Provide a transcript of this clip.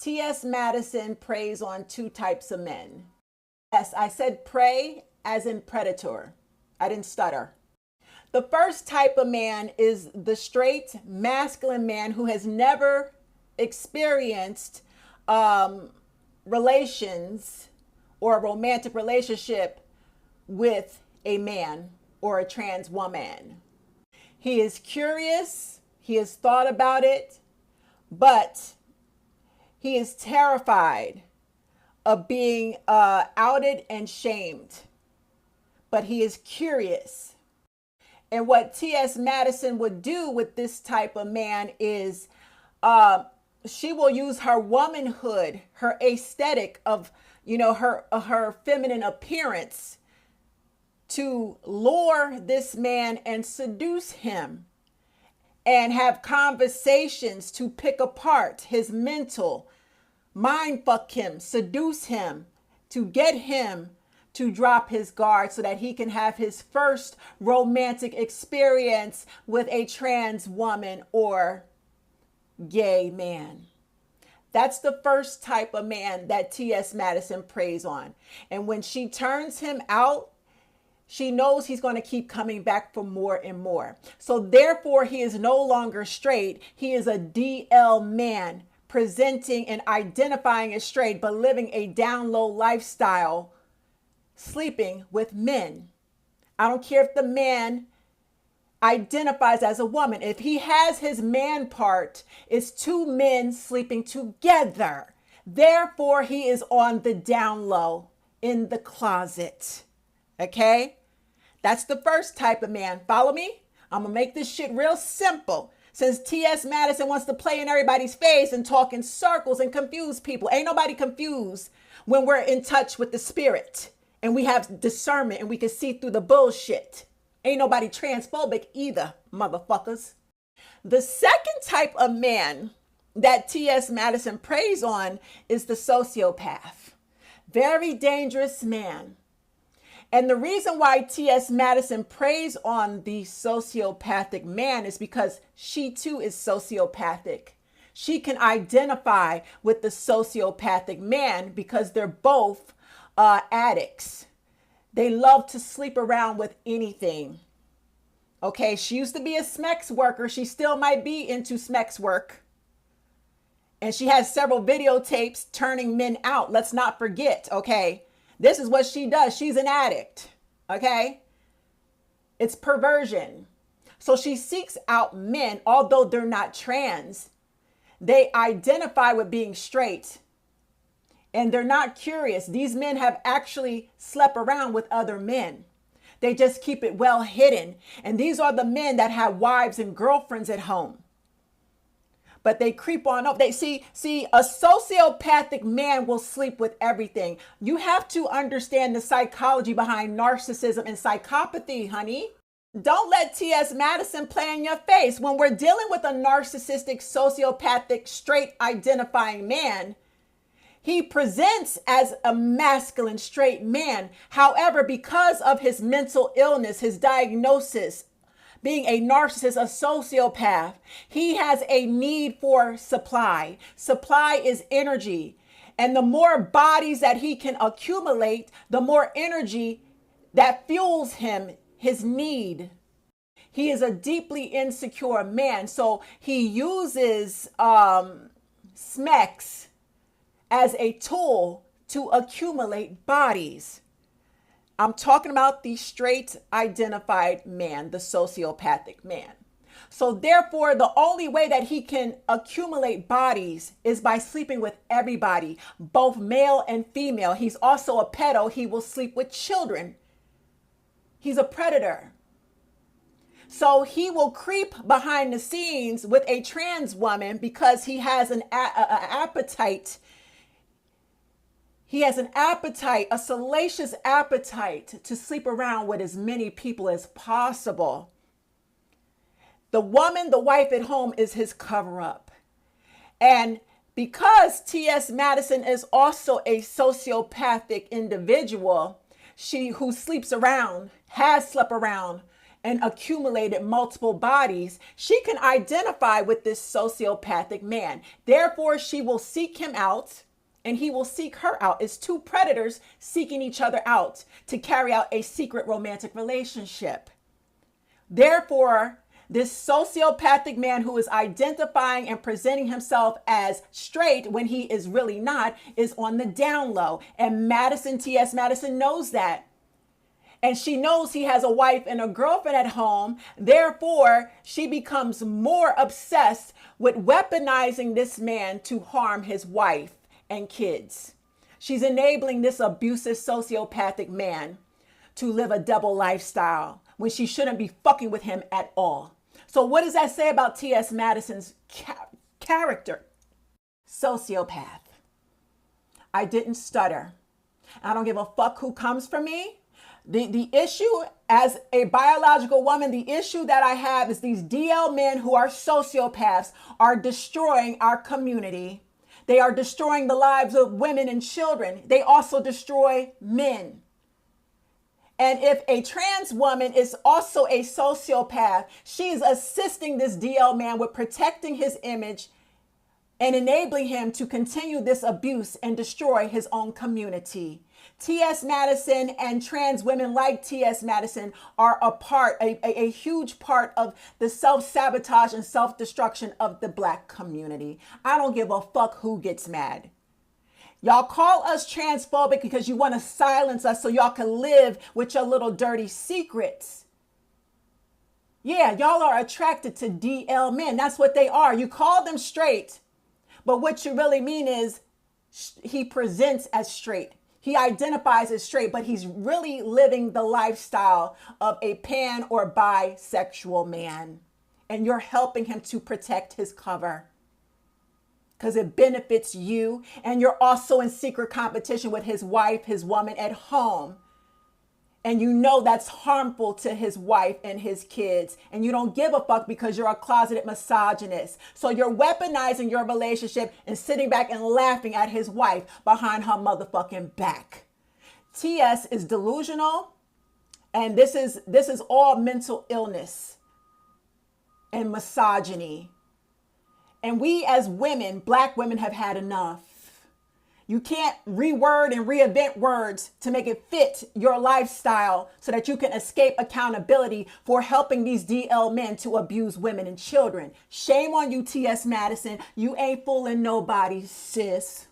T.S. Madison preys on two types of men. Yes, I said prey as in predator. I didn't stutter. The first type of man is the straight masculine man who has never experienced relations or a romantic relationship with a man or a trans woman. He is curious, he has thought about it, but he is terrified of being outed and shamed. But he is curious. And what T.S. Madison would do with this type of man is she will use her womanhood, her aesthetic of, her feminine appearance to lure this man and seduce him and have conversations to pick apart his mental, mind fuck him, seduce him, to get him to drop his guard so that he can have his first romantic experience with a trans woman or gay man. That's the first type of man that T.S. Madison preys on. And when she turns him out, she knows he's going to keep coming back for more and more. So therefore, he is no longer straight. He is a DL man, presenting and identifying as straight, but living a down low lifestyle, sleeping with men. I don't care if the man identifies as a woman. If he has his man part, it's two men sleeping together. Therefore, he is on the down low in the closet. Okay? That's the first type of man. Follow me? I'm going to make this shit real simple. Since T.S. Madison wants to play in everybody's face and talk in circles and confuse people. Ain't nobody confused when we're in touch with the spirit and we have discernment and we can see through the bullshit. Ain't nobody transphobic either, motherfuckers. The second type of man that T.S. Madison preys on is the sociopath. Very dangerous man. And the reason why T.S. Madison preys on the sociopathic man is because she too is sociopathic. She can identify with the sociopathic man because they're both addicts. They love to sleep around with anything. Okay, she used to be a SMEX worker. She still might be into SMEX work. And she has several videotapes turning men out. Let's not forget, okay? This is what she does. She's an addict, okay? It's perversion. So she seeks out men, although they're not trans. They identify with being straight. And they're not curious. These men have actually slept around with other men. They just keep it well hidden. And these are the men that have wives and girlfriends at home. But they creep on up. They see, a sociopathic man will sleep with everything. You have to understand the psychology behind narcissism and psychopathy, honey. Don't let T.S. Madison play in your face. When we're dealing with a narcissistic, sociopathic, straight identifying man, he presents as a masculine, straight man. However, because of his mental illness, his diagnosis, being a narcissist, a sociopath, he has a need for supply. Supply is energy. And the more bodies that he can accumulate, the more energy that fuels him, his need. He is a deeply insecure man. So he uses SMEX as a tool to accumulate bodies. I'm talking about the straight identified man, the sociopathic man. So therefore, the only way that he can accumulate bodies is by sleeping with everybody, both male and female. He's also a pedo. He will sleep with children. He's a predator. So he will creep behind the scenes with a trans woman because he has an appetite. He has an appetite, a salacious appetite to sleep around with as many people as possible. The woman, the wife at home is his cover up. And because T.S. Madison is also a sociopathic individual, who sleeps around, has slept around, and accumulated multiple bodies, she can identify with this sociopathic man. Therefore, she will seek him out and he will seek her out. It's two predators seeking each other out to carry out a secret romantic relationship. Therefore, this sociopathic man who is identifying and presenting himself as straight when he is really not is on the down low. And T.S. Madison knows that. And she knows he has a wife and a girlfriend at home. Therefore, she becomes more obsessed with weaponizing this man to harm his wife and kids. She's enabling this abusive sociopathic man to live a double lifestyle when she shouldn't be fucking with him at all. So what does that say about T.S. Madison's character? Sociopath. I didn't stutter. I don't give a fuck who comes for me. The issue as a biological woman, the issue that I have is these DL men who are sociopaths are destroying our community. They are destroying the lives of women and children. They also destroy men. And if a trans woman is also a sociopath, she is assisting this DL man with protecting his image and enabling him to continue this abuse and destroy his own community. T.S. Madison and trans women like T.S. Madison are a huge part of the self-sabotage and self-destruction of the Black community. I don't give a fuck who gets mad. Y'all call us transphobic because you want to silence us so y'all can live with your little dirty secrets. Yeah, y'all are attracted to DL men. That's what they are. You call them straight, but what you really mean is he presents as straight. He identifies as straight, but he's really living the lifestyle of a pan or bisexual man. And you're helping him to protect his cover because it benefits you. And you're also in secret competition with his wife, his woman at home. And you know that's harmful to his wife and his kids. And you don't give a fuck because you're a closeted misogynist. So you're weaponizing your relationship and sitting back and laughing at his wife behind her motherfucking back. TS is delusional. And this is all mental illness and misogyny. And we as women, Black women, have had enough. You can't reword and reinvent words to make it fit your lifestyle so that you can escape accountability for helping these DL men to abuse women and children. Shame on you, T.S. Madison. You ain't fooling nobody, sis.